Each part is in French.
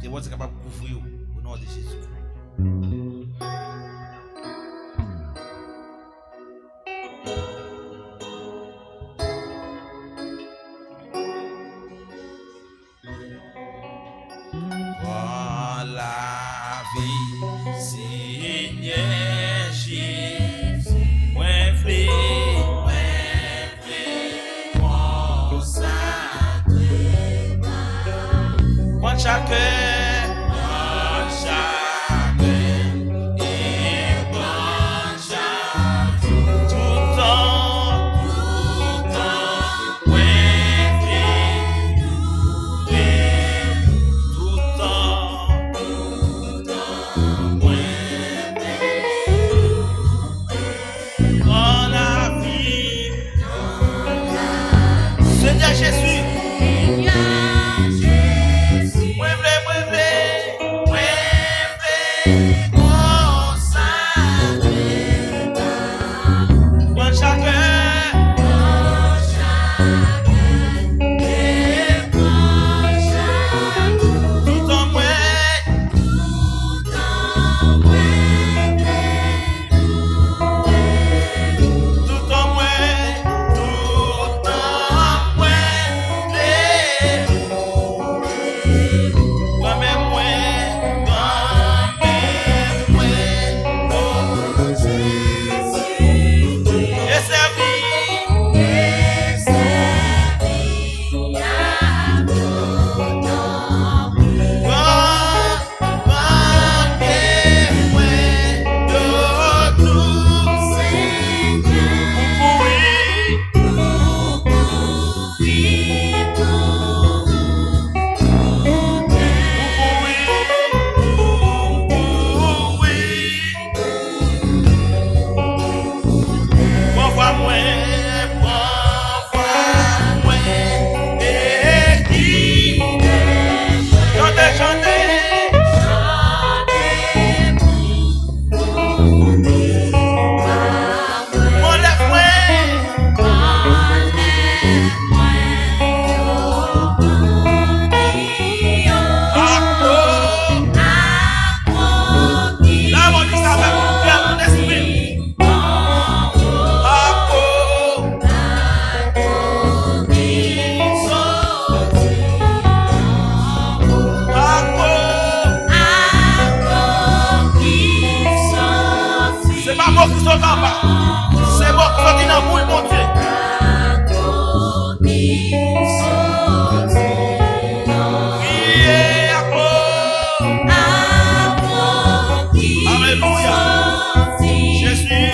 capacité, vous êtes capable de couvrir au nom de Jésus. Voilà vie, Seigneur Jésus, moi chacun, tout temps, dans la vie, Seigneur Jésus. C'est bon qui sont dans le monde, mon Dieu. Alléluia. Jésus.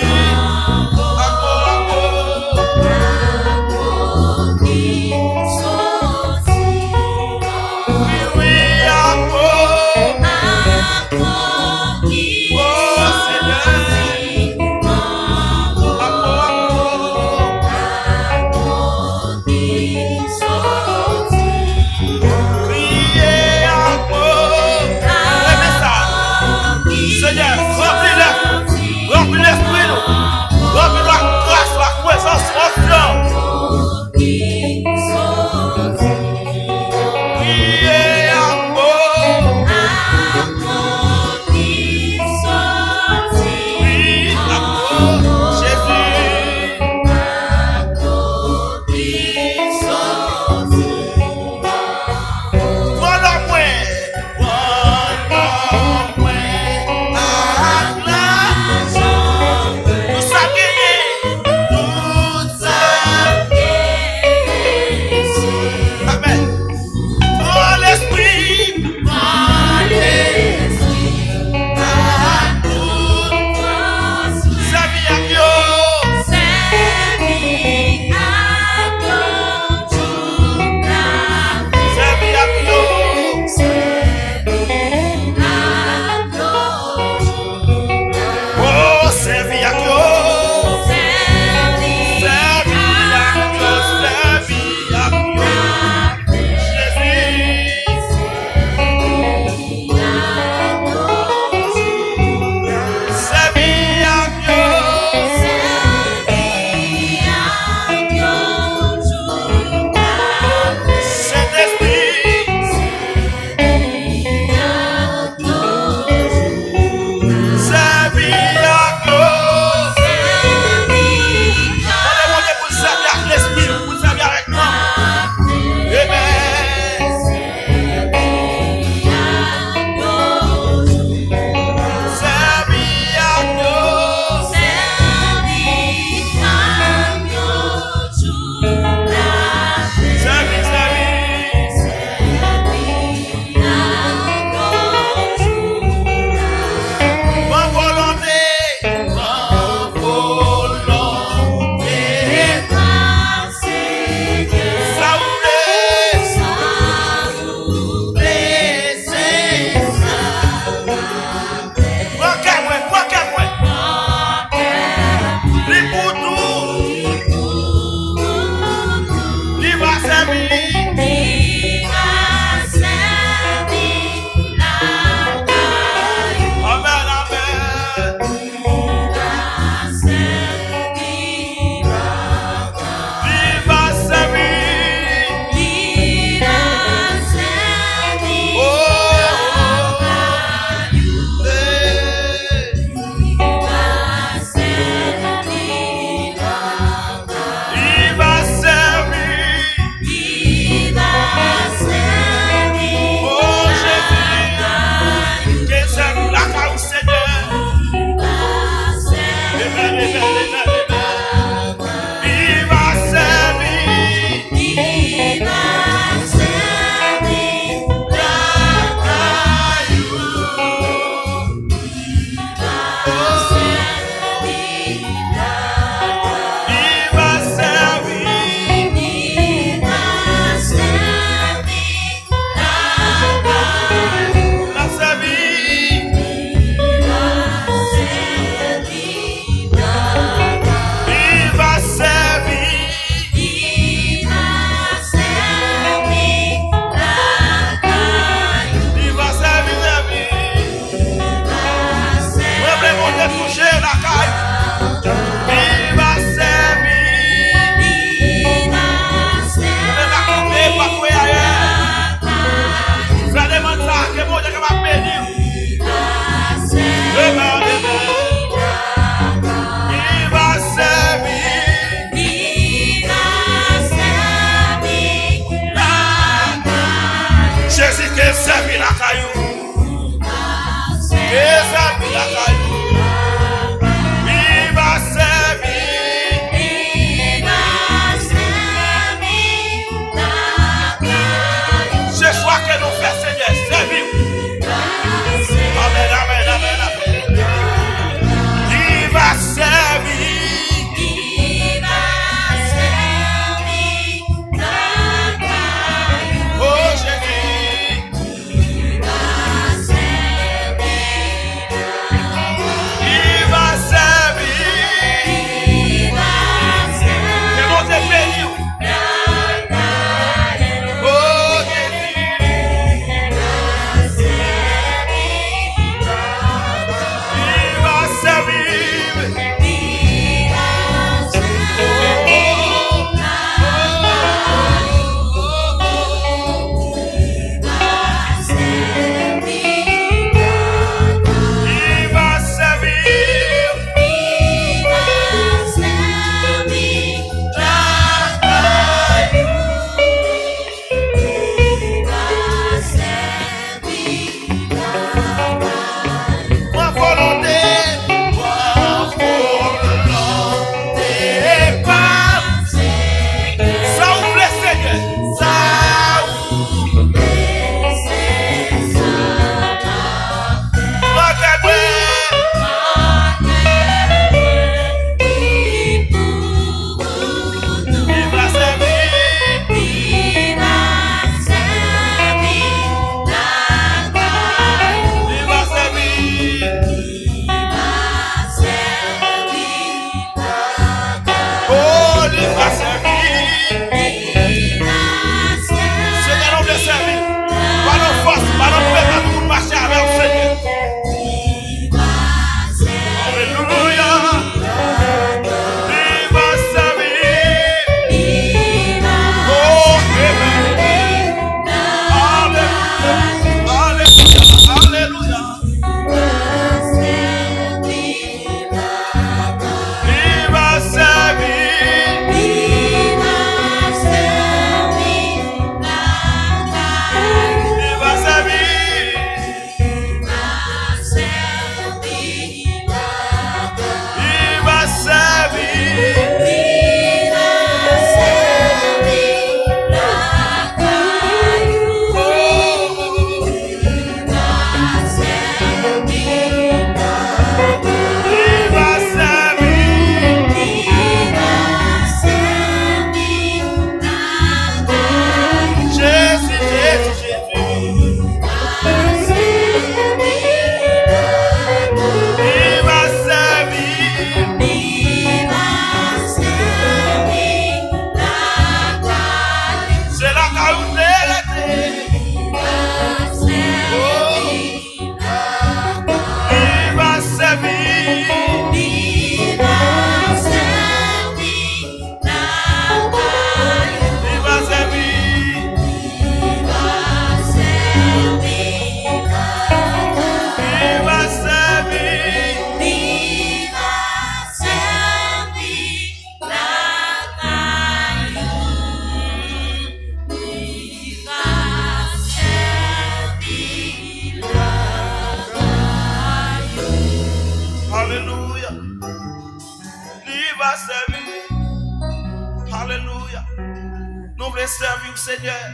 voulons servir au Seigneur.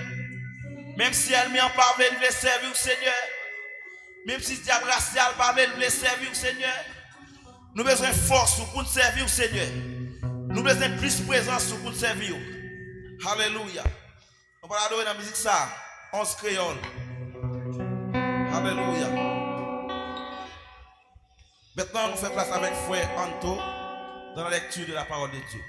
Même si elle met en parole, nous voulons servir au Seigneur. Même si le diable racial parle, nous voulons servir au Seigneur. Nous avons besoin de force pour nous servir au Seigneur. Nous avons besoin de plus de présence pour nous servir. Alléluia. On va adorer la musique ça. 11 créole. Alléluia. Maintenant, nous faisons place avec frère Anto dans la lecture de la parole de Dieu.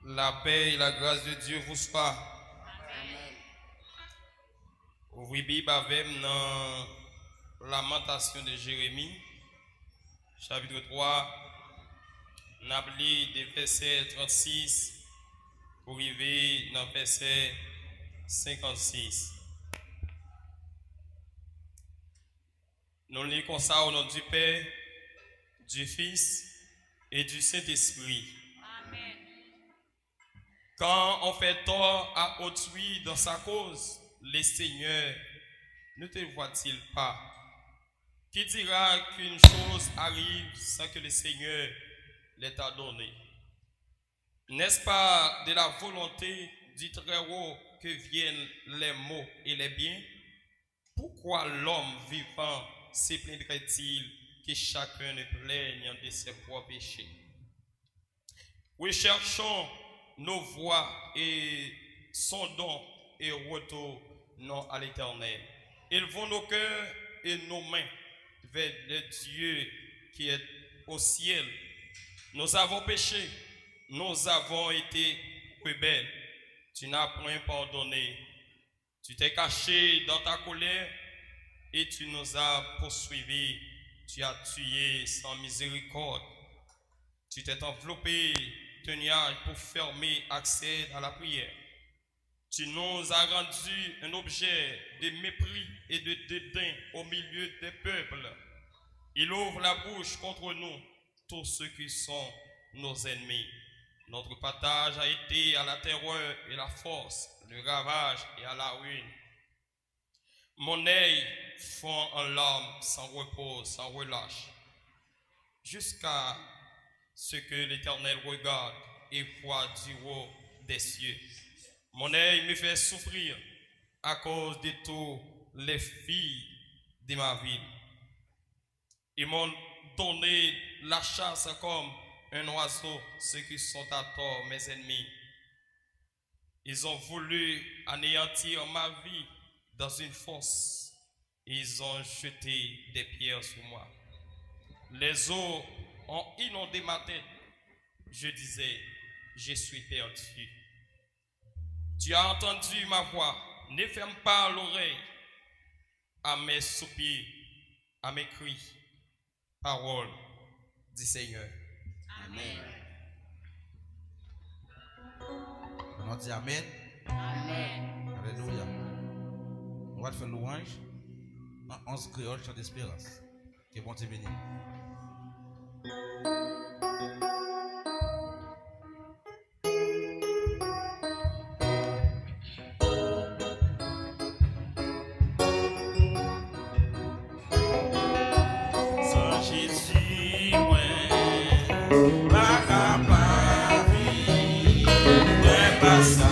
La paix et la grâce de Dieu vous soient. Ouvrez Bible avec dans Lamentation de Jérémie, chapitre 3, Nabli des versets 36 pour arriver dans verset 56. Nous lisons comme ça au nom du Père, du Fils et du Saint-Esprit. Amen. Quand on fait tort à autrui dans sa cause, le Seigneur ne te voit-il pas? Qui dira qu'une chose arrive sans que le Seigneur l'ait donné? N'est-ce pas de la volonté du Très-Haut que viennent les maux et les biens? Pourquoi l'homme vivant se plaindrait-il que chacun ne plaigne de ses propres péchés? Recherchons nos voies et sondons et retournons à l'Éternel. Élevons nos cœurs et nos mains vers le Dieu qui est au ciel. Nous avons péché, nous avons été rebelles. Tu n'as point pardonné. Tu t'es caché dans ta colère et tu nous as poursuivis. Tu as tué sans miséricorde. Tu t'es enveloppé de nuages pour fermer accès à la prière. Tu nous as rendu un objet de mépris et de dédain au milieu des peuples. Il ouvre la bouche contre nous, tous ceux qui sont nos ennemis. Notre partage a été à la terreur et la force, le ravage et à la ruine. Mon œil fond en larmes sans repos, sans relâche, jusqu'à ce que l'Éternel regarde et voit du haut des cieux. Mon œil me fait souffrir à cause de toutes les filles de ma ville. Ils m'ont donné la chasse comme un oiseau, ceux qui sont à tort, mes ennemis. Ils ont voulu anéantir ma vie dans une fosse. Ils ont jeté des pierres sur moi. Les eaux ont inondé ma tête. Je disais, je suis perdu. Tu as entendu ma voix. Ne ferme pas l'oreille à mes soupirs, à mes cris. Parole du Seigneur. Amen. On dit Amen. Amen. Alléluia. On va faire louange en 11 créole, chant d'espérance. Que bon te bénir. Sans Jésus, moi, pas capable de vivre, pas ça.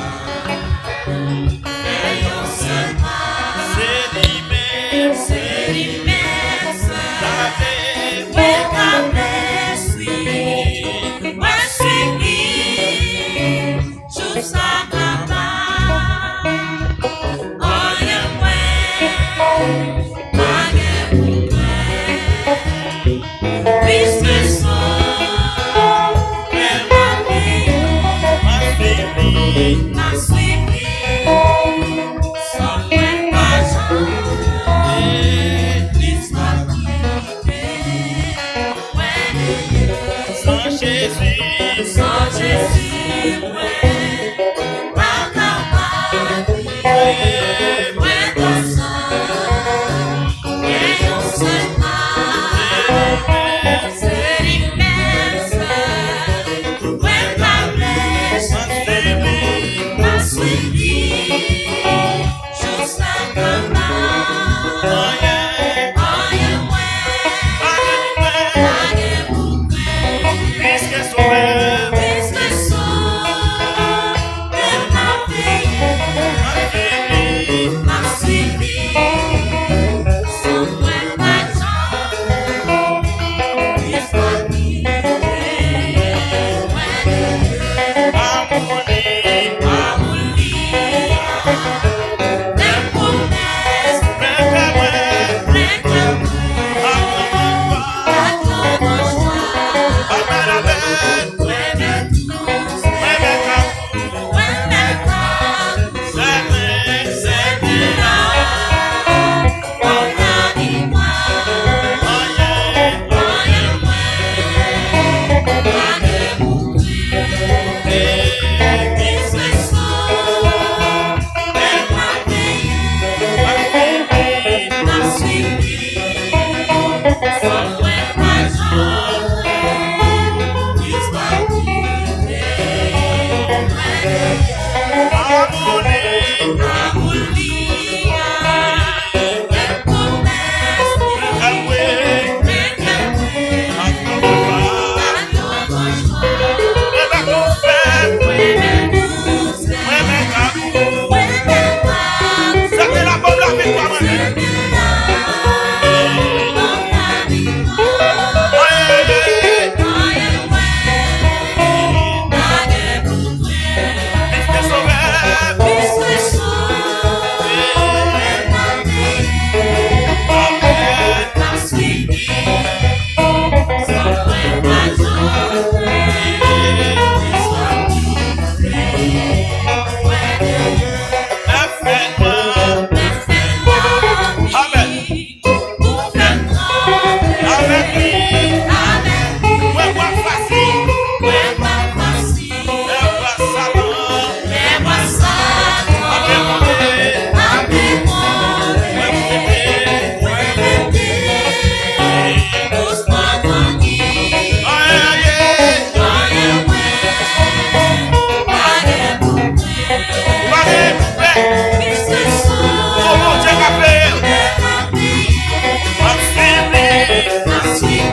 Puisque son Sweet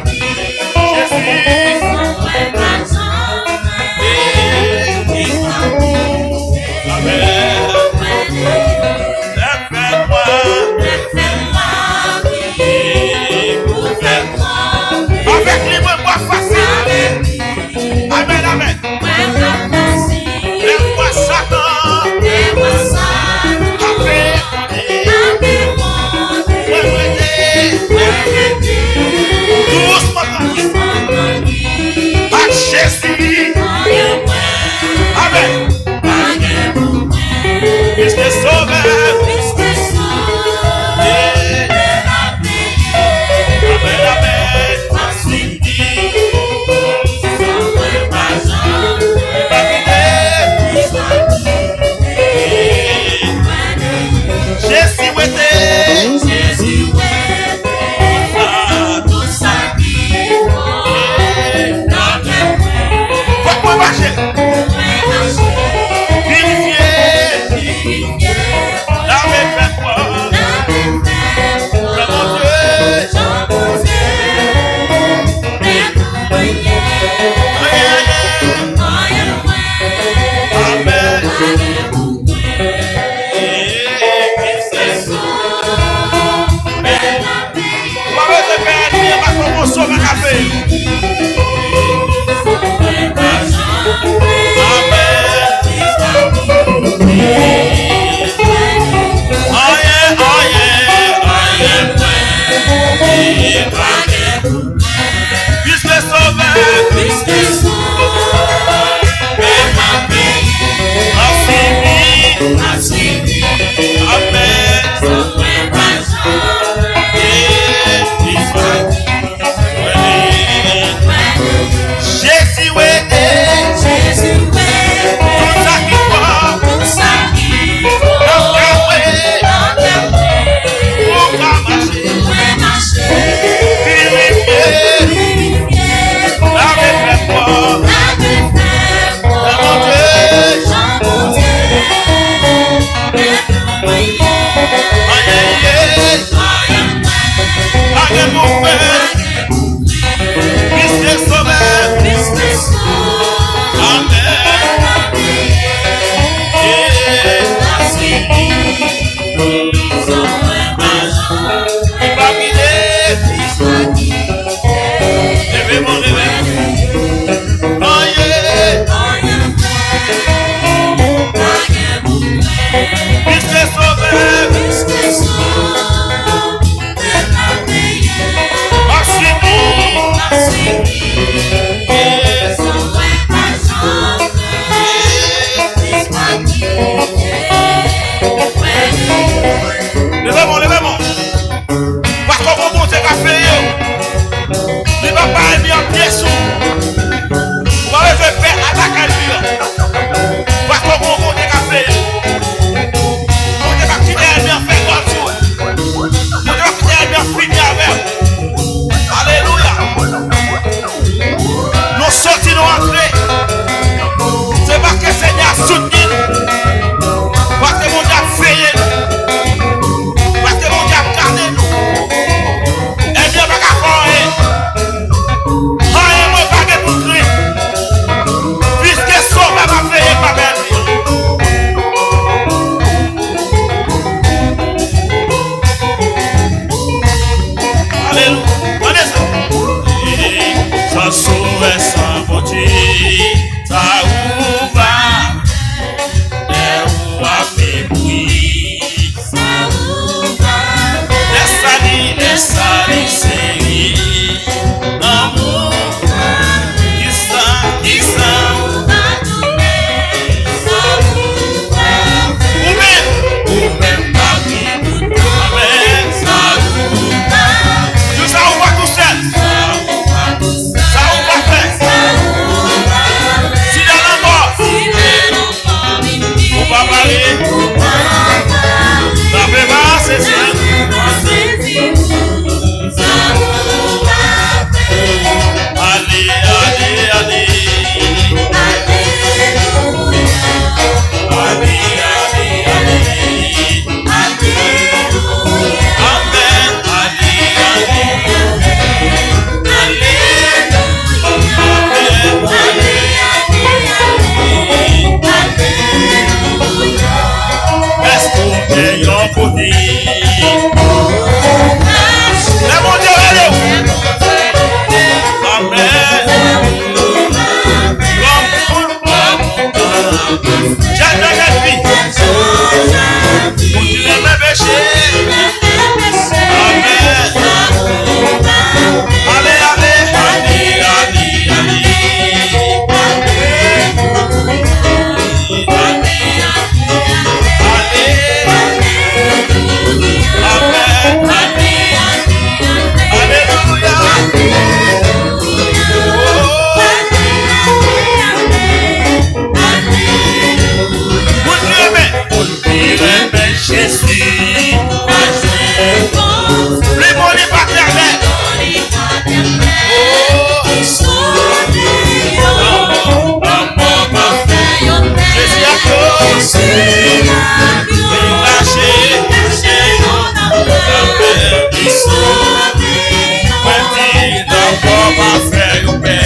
pas faire une paix.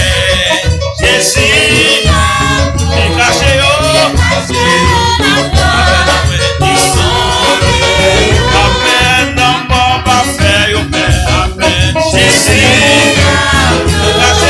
Jésus, il cache amen, non, pas faire une paix. Amen, Jésus, il cache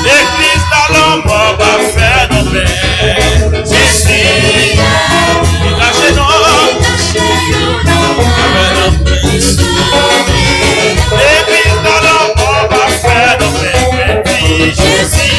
l'église dans l'homme va faire nos pères. Jésus, il cache non. L'église dans l'homme va faire nos pères. Jésus, il cache non. L'église dans l'homme va faire nos pères. Jésus,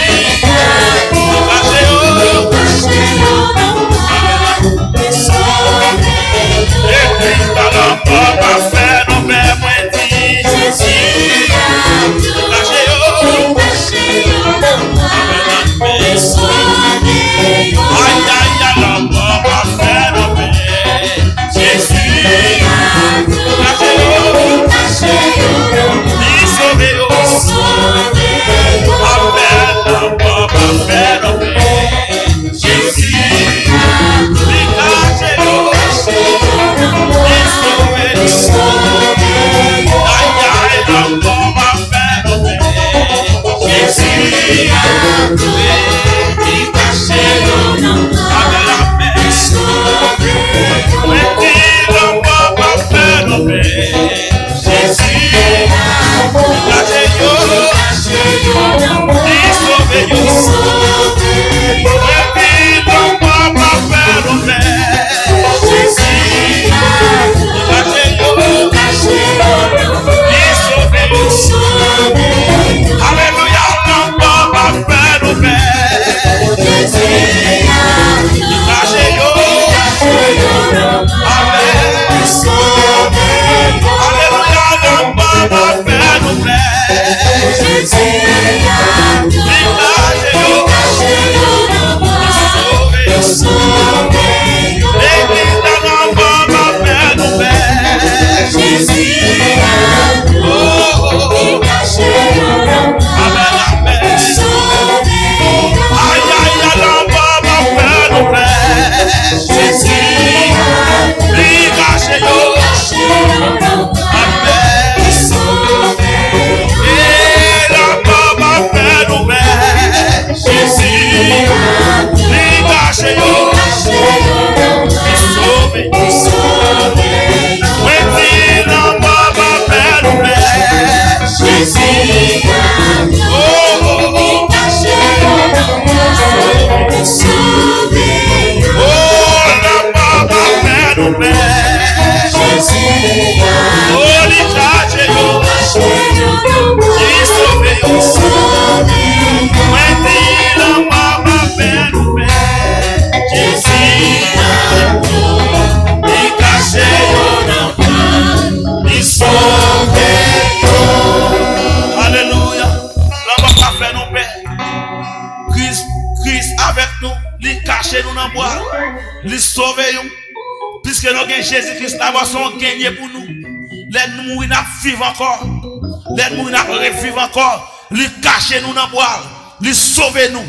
lui sauver puisque nous avons Jésus-Christ d'abord son gagné pour nous. Les nous mourir n'a vivre encore. Les nous n'a revivre encore. Lui cacher nous dans bois. Lui sauver nous.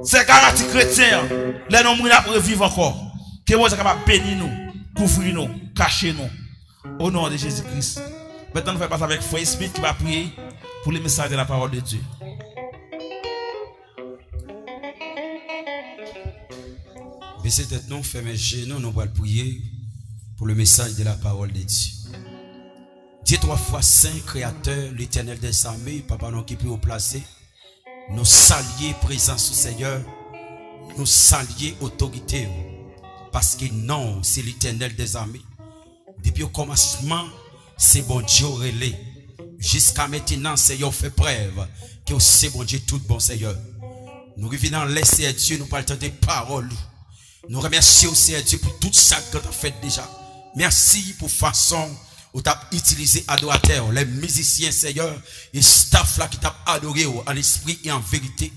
C'est caractère chrétien. Les nous mourir n'a revivre encore. Que vous êtes capable de bénir nous, couvrir nous, cacher nous. Au nom de Jésus-Christ. Maintenant nous faisons passer avec Frère Smith qui va prier pour le message de la parole de Dieu. Baissez tête nous, fermez genoux, nous allons prier pour le message de la parole de Dieu. Dieu 3 fois saint, créateur, l'éternel des armées, papa nous qui peut vous placer. Nous saluer présence du Seigneur, nous saluer autorité. Parce que non, c'est l'éternel des armées. Depuis le commencement, c'est bon Dieu relais. Jusqu'à maintenant, Seigneur, fait preuve que c'est bon Dieu tout bon, Seigneur. Nous revenons laisser Dieu, nous parlons des paroles. Nous remercions, Seigneur Dieu, pour tout ça que tu as fait déjà. Merci pour façon où tu as utilisé adorateurs, les musiciens, Seigneur, et staff là qui t'a adoré en esprit et en vérité.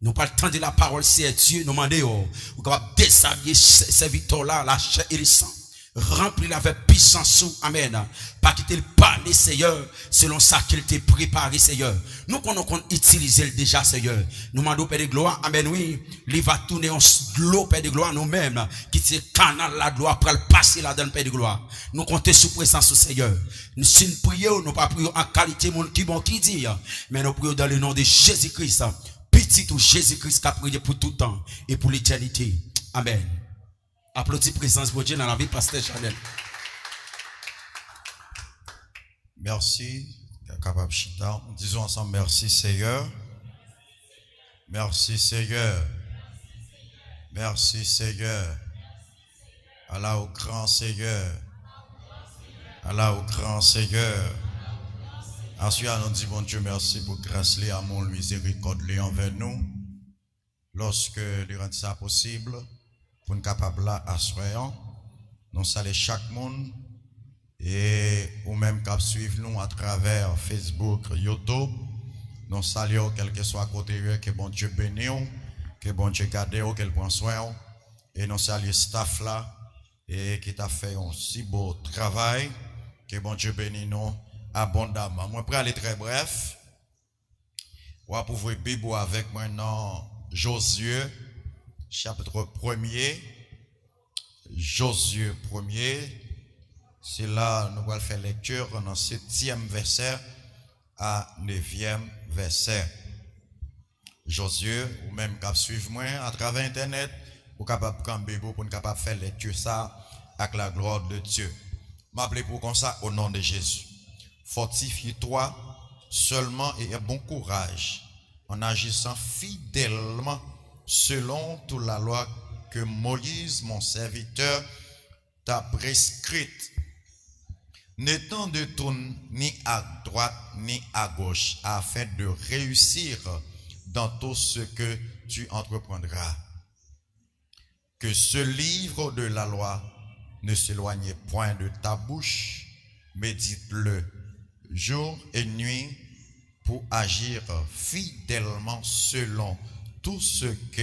Nous parlons tant de la parole, Seigneur Dieu, nous demandons, vous capable déshabiller ces victoires-là, la chair et le sang. Remplis-la avec puissance, amen. Pas quitter le parler, Seigneur, selon ça qu'il t'a préparé, Seigneur. Nous qu'on utiliser déjà, Seigneur. Nous demandons, Père de gloire, amen, oui. Il va tourner en l'eau, Père de gloire, nous-mêmes, qui c'est canal la gloire, pour le passer là-dedans, Père de gloire. Nous comptons sous présence, Seigneur. Nous, si nous prions, nous pas prions en qualité, mon qui bon qui dit, mais nous prions dans le nom de Jésus-Christ. Petit ou Jésus-Christ qui a prié pour tout temps et pour l'éternité. Amen. Applaudis présence pour Dieu dans la vie, Pasteur Chanel. Merci, capable chita. Disons ensemble merci Seigneur. Merci Seigneur. Merci Seigneur. Allah au grand Seigneur. Allah au grand Seigneur. Ensuite, nous disons bon Dieu merci pour grâce, amour, miséricorde envers nous. Lorsque nous rendons ça possible, pour nous capables là assurant, nous saluons chaque monde et ou même qui suivent nous à travers Facebook, YouTube. Nous saluons quel que soit côté que bon Dieu bénisse, que bon Dieu garde, qu'elle prend soin. Et nous saluons staff là et qui t'a fait un si beau travail, que bon Dieu bénisse nous abondamment. Moi, pour aller très bref, on va pouvoir Bible avec moi dans Josué, chapitre 1er. Josué 1er. C'est là, nous allons faire lecture dans 7e verset à 9e verset. Josué, ou même cap suivre moi à travers internet, ou capable prendre Bible pour nous capable faire lecture ça avec la gloire de Dieu. M'appelez pour comme ça au nom de Jésus. Fortifie-toi seulement et aie bon courage en agissant fidèlement selon toute la loi que Moïse, mon serviteur, t'a prescrite. N'étant de tourner ni à droite ni à gauche afin de réussir dans tout ce que tu entreprendras. Que ce livre de la loi ne s'éloigne point de ta bouche, médite-le jour et nuit pour agir fidèlement selon tout ce qui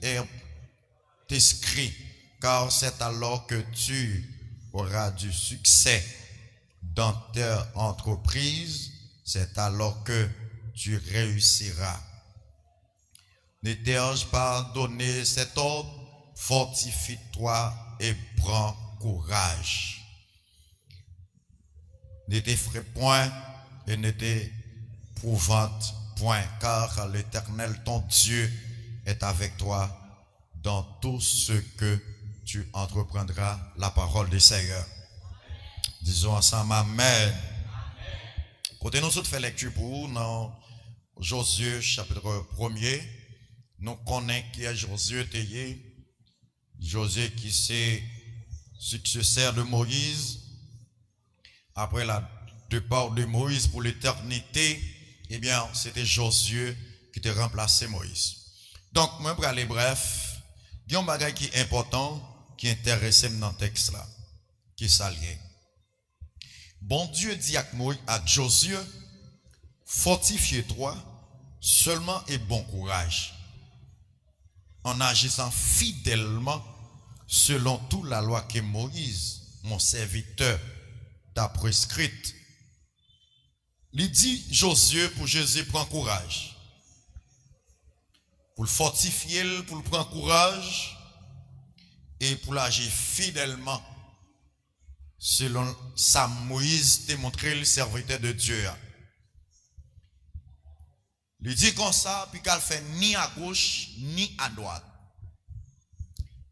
est écrit, car c'est alors que tu auras du succès dans ta entreprise, c'est alors que tu réussiras. Ne t'ai-je pas donné cet ordre? Fortifie-toi et prends courage. Ne t'effraie point et ne t'épouvante point, car l'Éternel, ton Dieu, est avec toi dans tout ce que tu entreprendras. La parole du Seigneur. Disons ensemble Amen. Côté nous autres fait lecture pour vous dans Josué chapitre 1er. Nous connaissons qui est Josué. Josué qui c'est successeur de Moïse. Après la départ de Moïse pour l'éternité, eh bien, c'était Josué qui te remplaçait Moïse. Donc, moi, pour aller bref, il y a un bagage qui est important, qui intéresse dans le texte là, qui est salié. Bon Dieu dit à Josué, fortifie-toi seulement et bon courage, en agissant fidèlement selon toute la loi que Moïse, mon serviteur, t'a prescrite. Il dit Josué pour Jésus prend courage. Pour le fortifier, pour le prendre courage et pour l'agir fidèlement selon sa Moïse t'a montré le serviteur de Dieu. Il dit comme ça, puis qu'elle fait ni à gauche ni à droite,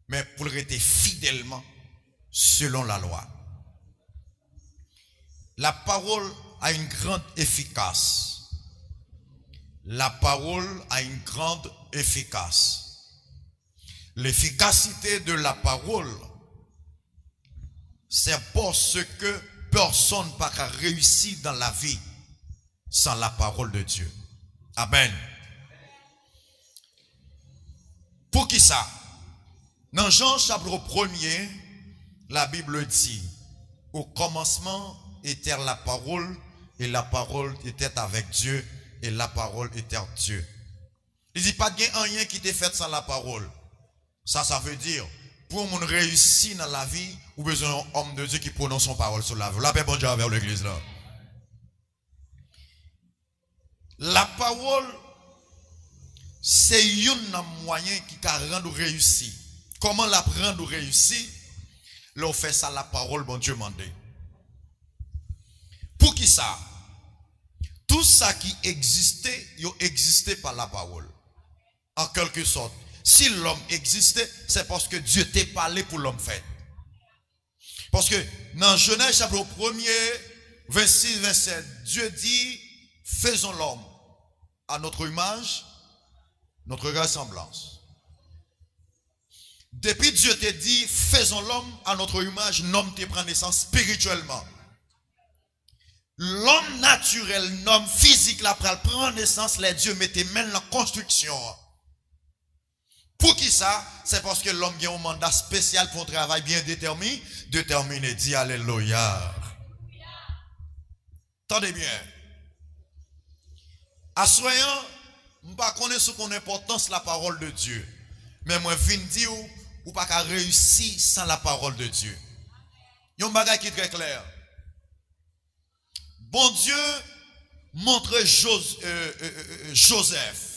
mais pour rester fidèlement selon la loi. La parole a une grande efficace. La parole a une grande efficace. L'efficacité de la parole c'est parce que personne n'a pas réussi dans la vie sans la parole de Dieu. Amen. Pour qui ça? Dans Jean chapitre 1er, la Bible dit, au commencement était la parole, et la parole était avec Dieu, et la parole était Dieu. Il dit pas de rien qui t'est fait sans la parole. Ça veut dire, pour mon réussir dans la vie, ou besoin d'un homme de Dieu qui prononce son parole sur la vie. La paix bon Dieu vers l'église là. La parole, c'est un moyen qui peut rendre réussi. Comment la rendre réussi? Là, on fait ça, la parole, bon Dieu m'a dit. Pour qui ça? Tout ça qui existait, il existait par la parole. En quelque sorte. Si l'homme existait, c'est parce que Dieu t'a parlé pour l'homme fait. Parce que dans Genèse chapitre 1er, 26, 27, Dieu dit, faisons l'homme à notre image, notre ressemblance. Depuis Dieu t'a dit, faisons l'homme à notre image, l'homme te prend naissance spirituellement. L'homme naturel, l'homme physique, là, prend naissance, les dieux mettaient même la construction. Pour qui ça? C'est parce que l'homme a un mandat spécial pour un travail bien déterminé. Dis alléluia. Attendez bien. À soyant, je ne connais pas son importance la parole de Dieu. Mais moi, je viens dire ou pas qu'à réussir sans la parole de Dieu. Il y a un bagage qui est très clair. Bon Dieu montre Joseph.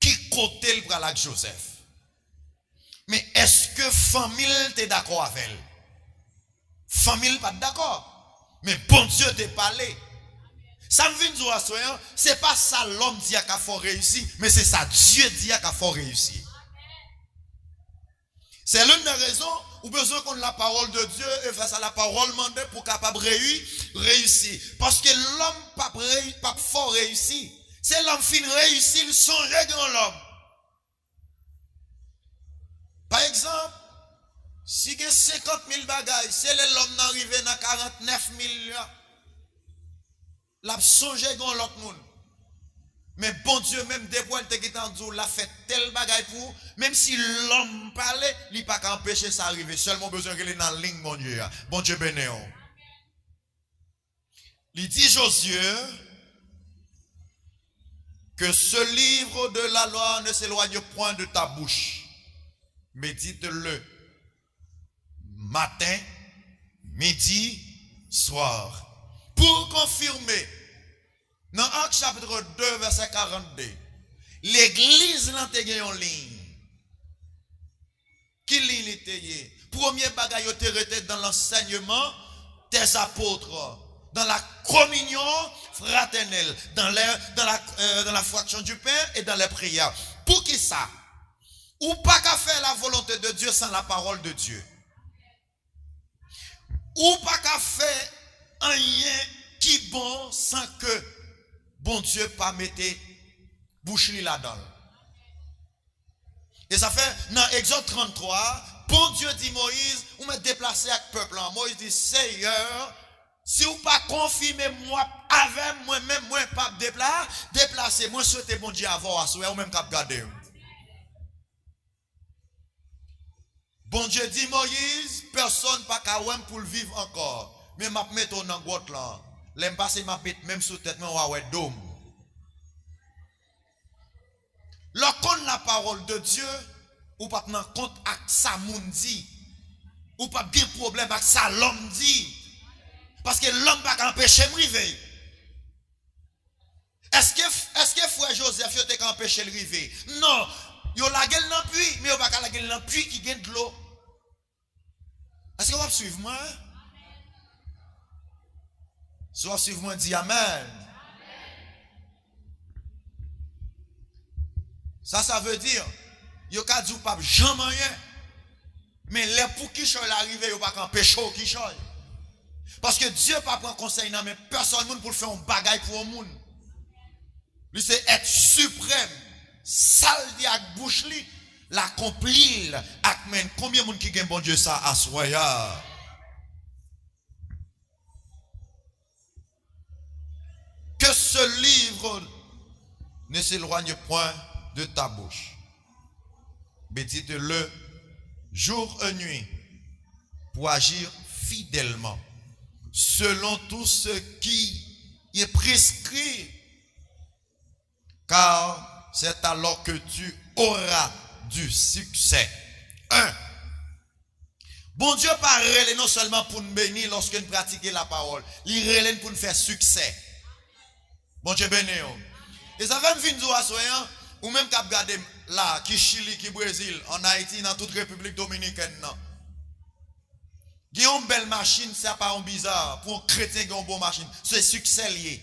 Qui côté le bras avec Joseph? Mais est-ce que famille est d'accord avec elle? Famille pas d'accord. Mais bon Dieu t'a parlé. Ça me vient de dire, c'est pas ça l'homme dit qu'il faut réussir, mais c'est ça Dieu dit qu'il faut réussir. C'est l'une des raisons où besoin qu'on ait la parole de Dieu et face à la parole demandée pour capable réussir. Parce que l'homme pas fort réussir. C'est l'homme fin réussir, il songe dans l'homme. Par exemple, si il y a 50 000 bagailles, c'est l'homme n'arrive dans 49 000, l'a songé dans l'autre monde. Mais bon Dieu, même des fois, il a fait tel bagaille pour, même si l'homme parlait, il n'a pas qu'à empêcher ça arriver. Seulement besoin qu'il est dans la ligne, mon Dieu. Bon Dieu béni. Il dit Josué, que ce livre de la loi ne s'éloigne point de ta bouche. Médite-le matin, midi, soir. Pour confirmer, dans Actes chapitre 2, verset 42, l'église n'a pas gagné en ligne. Qui ligne était? Premier bagage était dans l'enseignement des apôtres, dans la communion fraternelle, dans la fraction du pain et dans les prières. Pour qui ça? Ou pas qu'à faire la volonté de Dieu sans la parole de Dieu. Ou pas qu'à faire rien qui bon sans que bon Dieu pas mette bouche là-dedans. Et ça fait dans Exode 33, bon Dieu dit Moïse, ou me déplacer avec le peuple. Moïse dit Seigneur, si vous pas confirmer moi avec moi-même, moi pas déplacer, moi souhaite bon Dieu avoir à souhaiter ou même cap garder. Bon Dieu dit Moïse, personne pas capable pour le vivre encore. Mais m'a mettre dans grotte là. L'aime passer m'a mettre même sous tête mais on va dôme. Lorsqu'on la parole de Dieu, ou pas tenir compte avec ça moun dit, ou pas bien problème avec ça l'homme dit. Parce que l'homme va pas empêcher de river. Est-ce que frère Joseph yo te empêché de river? Non, yo la gueule dans puits, mais yo pas la gueule dans puits qui gagne de l'eau. Est-ce que vous suivez moi? Si vous suivez moi, dis amen. Ça veut dire, yo ka dit pas jamais rien. Mais les pour qui choy l'arrivée, yo pas empêcher qui choy. Parce que Dieu pas prend conseil non mais personne monde pour faire un bagaille pour un monde. Lui c'est être suprême, sale di ak bouche li, l'accomplir. Amen. Combien de monde qui gagne bon Dieu ça à soya? Que ce livre ne s'éloigne point de ta bouche. Médite-le jour et nuit pour agir fidèlement selon tout ce qui est prescrit, car c'est alors que tu auras du succès. 1. Bon Dieu parle non seulement pour nous bénir lorsque nous pratiquons la parole, il relève pour nous faire succès. Bon Dieu béni. Et ça fait me venir à soyant ou même cap garder là qui Chili, qui Brésil, en Haïti, dans toute République dominicaine non. Il y a une belle machine, c'est pas un bizarre pour un chrétien qui a une bonne machine, c'est succès lié.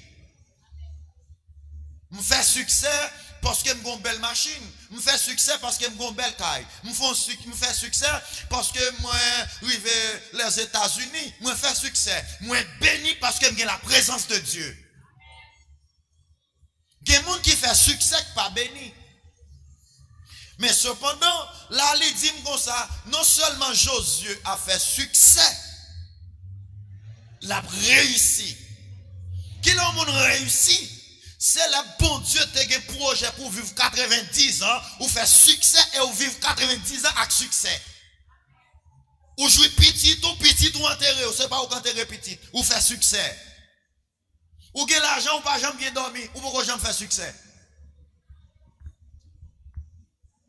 Je fais succès parce que j'ai une belle machine. Je fais succès parce que j'ai une belle caille. Je fais succès parce que moi, arrivé les États-Unis, je fais succès. Moi, béni parce que j'ai la présence de Dieu. Il y a des gens qui font succès qui pas béni. Mais cependant, là, il dit comme ça, non seulement Josué a fait succès, il a réussi. Qui l'a réussi? C'est le bon Dieu qui a un projet pour vivre 90 ans, ou faire succès et ou vivre 90 ans avec succès. Ou jouer petit ou enterré, ou c'est pas ou enterré petit, ou faire succès. Ou gain l'argent ou pas jamais bien dormi, ou pourquoi jamais faire succès.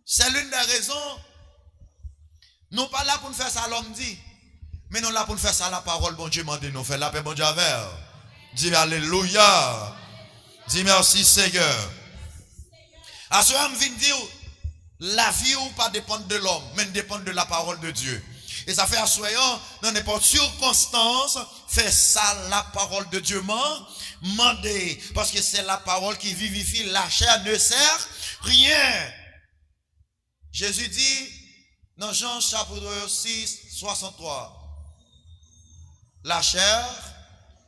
C'est l'une des raisons. Nous pas là pour nous faire ça l'homme dit, mais nous là pour nous faire ça la parole bon Dieu m'a dit nous faire la paix bon Dieu avec. Dis alléluia. Dis merci Seigneur. À ce moment, je viens dire, la vie ou pas dépend de l'homme, mais dépend de la parole de Dieu. Et ça fait assoyant, dans n'importe circonstance, fait ça la parole de Dieu mandé. Parce que c'est la parole qui vivifie, la chair ne sert rien. Jésus dit, dans Jean chapitre 6, 63, la chair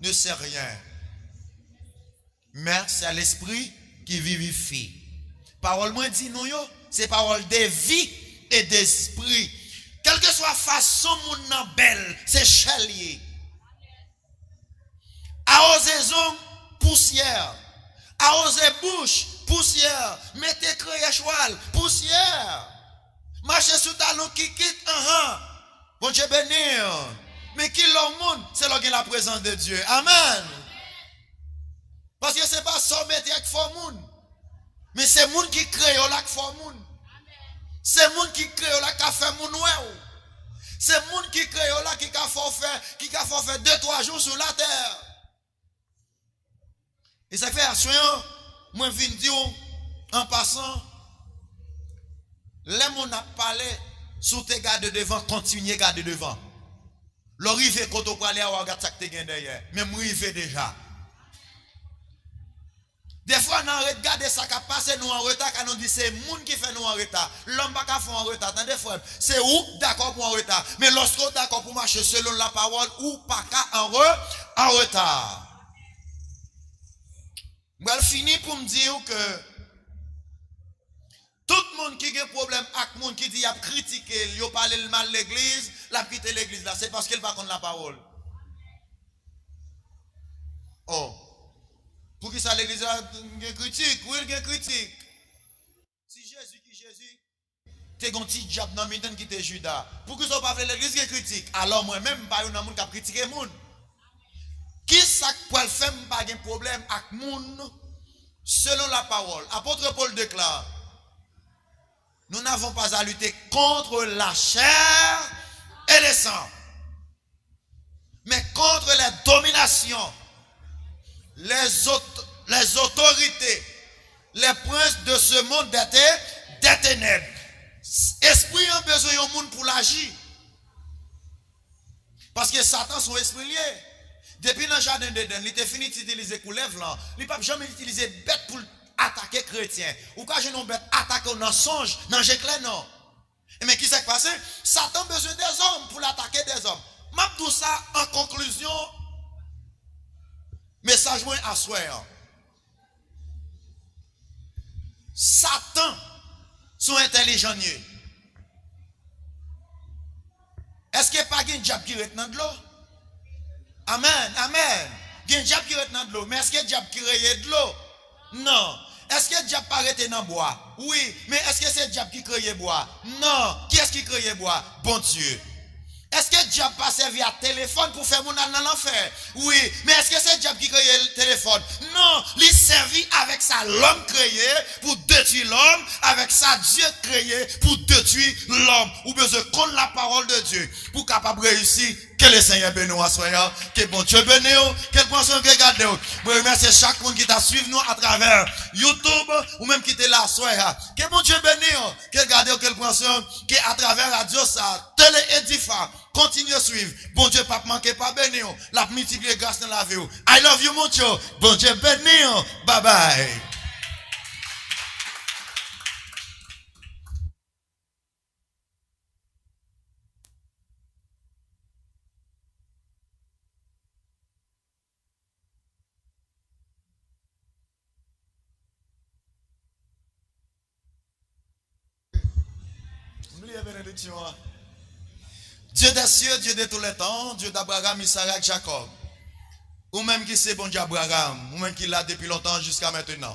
ne sert rien. Mais c'est l'esprit qui vivifie. Parole moi dit nous yo, c'est parole de vie et d'esprit. Quelle que soit façon mon belle, c'est chalier. Arrosez-en poussière. Arrosez bouche, poussière. Mettez créé cheval, poussière. Marchez sous talon qui quitte, bon Dieu bénir. Mais qui l'homme monde, c'est là qu'il y a la présence de Dieu. Amen. Parce que ce n'est pas ça mettre avec fort monde. Mais c'est monde qui crée là qui fort monde. C'est monde qui crée là qui fait monde ouais. C'est monde qui crée là qui a fait 2-3 jours sur la terre. Et ça fait assurant, moi je viens dire en passant, les gens a parlé sur tes gardes devant, continuez garder devant. L'arrivée quand on parle à regarde ça que tu as derrière. Mais moi je déjà. Des fois, nous regardons ça qui a passé nous en retard, quand on dit c'est le monde qui fait nous en retard. L'homme qui fait en retard, attendez frère, c'est où d'accord pour en retard. Mais lorsqu'on est d'accord pour marcher selon la parole, ou pas en retard. Je vais finir pour me dire que tout le monde qui a un problème avec le monde qui dit qu'il a critiqué, il a parlé le mal de l'église, il a quitté l'église là, c'est parce qu'il va contre la parole. Oh. Pour qui ça l'église a critique? Oui, il y a critique. Si Jésus qui Jésus, tu es un petit diable dans le temps qui était Judas. Pour que ça pas l'église qui critique? Alors moi-même, pas un monde qui a critiqué le monde. Qui ça peut faire pas de problème avec le monde selon la parole? Apôtre Paul déclare, nous n'avons pas à lutter contre la chair et le sang, mais contre les dominations, les autorités, les princes de ce monde des ténèbres. Esprit a besoin d'un monde pour l'agir. Parce que Satan son esprit lié. Depuis dans le jardin d'Éden, il était fini d'utiliser couleuvre là. Il n'a pas jamais utilisé bête pour attaquer chrétien. Ou quand je n'ai bête attaquer un songe, dans l'éclair non. Mais qui s'est passé? Satan a besoin des hommes pour l'attaquer des hommes. M'a tout ça en conclusion. Message moins à soir. Satan sont intelligents. Est-ce qu'il n'y a pas un diable qui reste dans de l'eau? Amen, amen. Il y a un diable qui reste dans de l'eau. Mais est-ce qu'il y a un diable qui crée de l'eau? Non. Est-ce que le diable pas arrêté dans le bois? Oui. Mais est-ce que c'est le diable qui crée le bois? Non. Qui est-ce qui crée le bois? Bon Dieu. Est-ce que le diable pas servi à téléphone pour faire mon âme dans l'enfer? Oui. Mais est-ce que c'est le diable qui crée le téléphone? Non. Il servit avec ça l'homme créé pour détruire l'homme. Avec ça Dieu créé pour détruire l'homme. Ou besoin de connaître la parole de Dieu pour capable réussir. Que le Seigneur bénisse à soi, que bon Dieu bénisse, quel point son regarde. Je remercie chaque monde qui t'a suivi nous à travers YouTube ou même qui était là soi. Que bon Dieu bénisse, que regardez quel point son qui à travers radio ça, télé Edifa, continue à suivre. Bon Dieu pas manquer pas bénisse, la multiplier grâce dans la vie. I love you mon Dieu. Bon Dieu bénisse. Bye bye. Bénédiction. Dieu des cieux, Dieu de tous les temps, Dieu d'Abraham, Isaac, Jacob. Ou même qui c'est bon Dieu Abraham, ou même qui l'a depuis longtemps jusqu'à maintenant.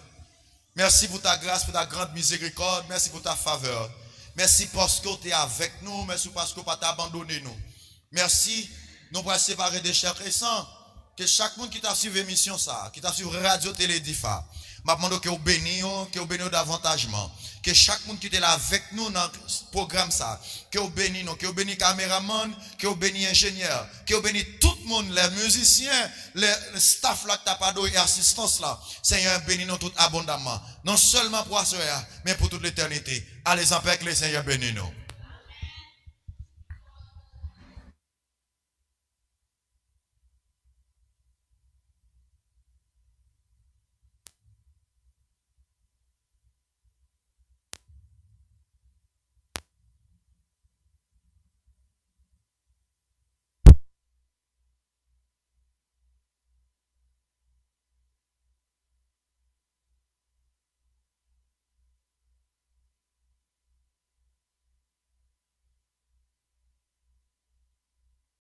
Merci pour ta grâce, pour ta grande miséricorde, merci pour ta faveur. Merci parce que tu es avec nous, merci parce que tu n'as pas abandonné nous. Merci, nous pour séparer des chers et sang. Que chaque monde qui t'a suivi l'émission ça, qui t'a suivi Radio Télé Difa, m'a demandé que vous bénissez davantagement. Que chaque monde qui est là avec nous dans le programme ça, que vous bénissez nous, que vous bénissez caméraman, que vous bénissez ingénieur, que vous bénissez tout le monde, les musiciens, les staff là, tapado et assistance là. Seigneur, bénis nous tout abondamment. Non seulement pour ce mais pour toute l'éternité. Allez en paix que le Seigneur bénisse nous.